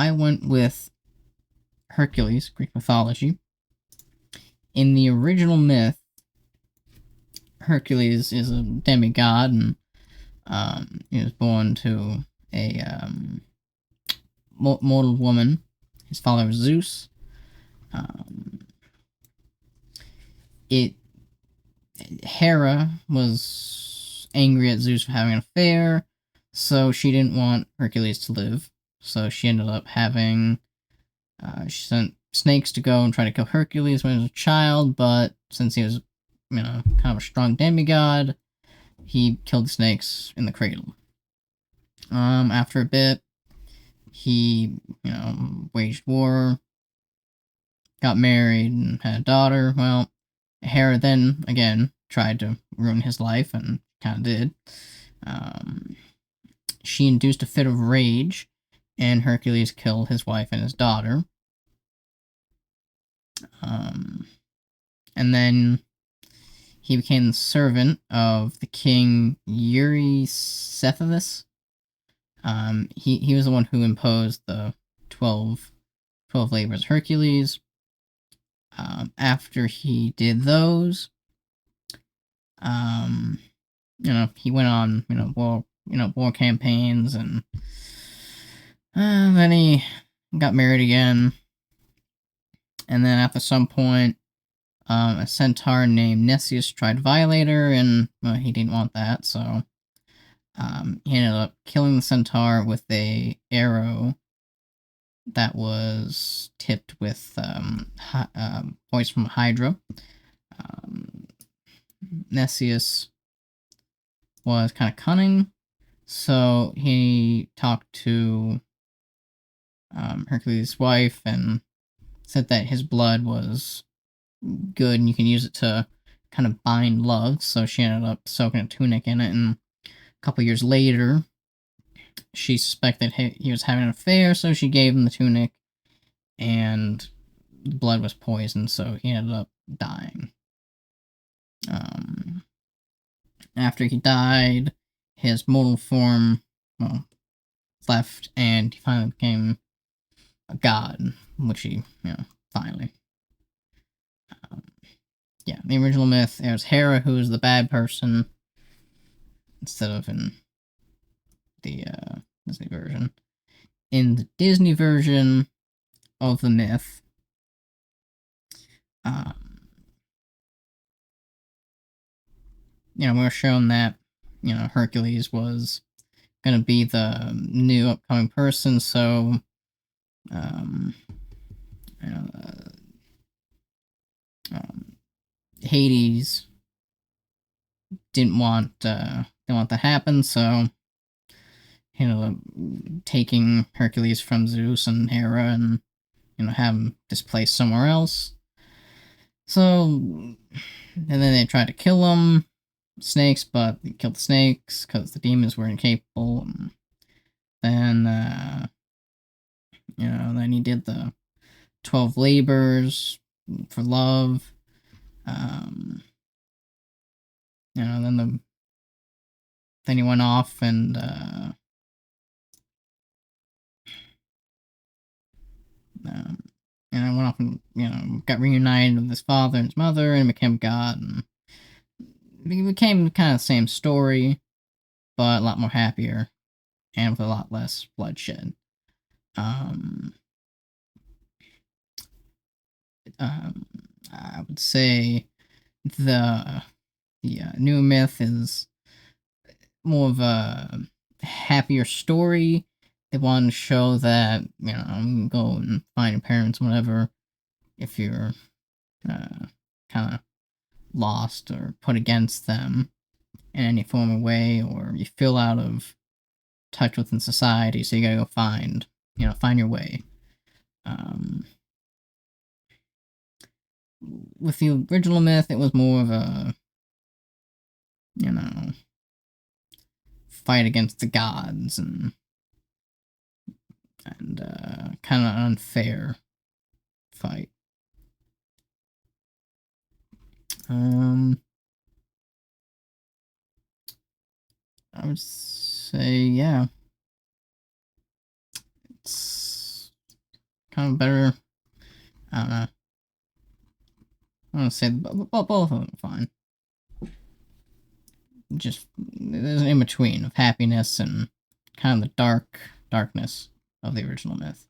I went with Hercules, Greek mythology. In the original myth, Hercules is a demigod, and he was born to a mortal woman. His father was Zeus. Um, Hera was angry at Zeus for having an affair, so she didn't want Hercules to live. So she ended up having. She sent snakes to go and try to kill Hercules when he was a child, but since he was, kind of a strong demigod, he killed the snakes in the cradle. After a bit, he, waged war, got married, and had a daughter. Well, Hera then, again, tried to ruin his life, and kind of did. She induced a fit of rage, and Hercules killed his wife and his daughter. And then he became the servant of the king Eurystheus. He was the one who imposed the 12 labors of Hercules. After he did those, he went on, war campaigns, and then he got married again. And then after some point, a centaur named Nessius tried to violate her, and he didn't want that, so he ended up killing the centaur with a arrow that was tipped with poison from Hydra. Nessius was kind of cunning, so he talked to Hercules' wife and said that his blood was good and you can use it to kind of bind love, so she ended up soaking a tunic in it, and a couple years later, she suspected he was having an affair, so she gave him the tunic, and the blood was poisoned, so he ended up dying. After he died, his mortal form, left, and he finally became a god, which he, finally. The original myth, it was Hera who was the bad person, instead of in the Disney version. In the Disney version of the myth, we were shown that, Hercules was going to be the new upcoming person, so, Hades didn't want that to happen, so he ended up taking Hercules from Zeus and Hera and, have him displaced somewhere else. So, and then they tried to kill him, snakes, but he killed the snakes because the demons were incapable. And then, then he did the 12 labors for love. Then he went off and went off and got reunited with his father and his mother and became God, and it became kind of the same story, but a lot more happier and with a lot less bloodshed. I would say the new myth is more of a happier story. They want to show that, you can go and find your parents, whatever, if you're kind of lost or put against them in any form of way, or you feel out of touch within society, so you gotta go find your way. With the original myth, it was more of a, fight against the gods, and kind of an unfair fight. I would say, yeah. It's kind of better. I don't know. I want to say both of them are fine. Just there's an in between of happiness and kind of the darkness of the original myth.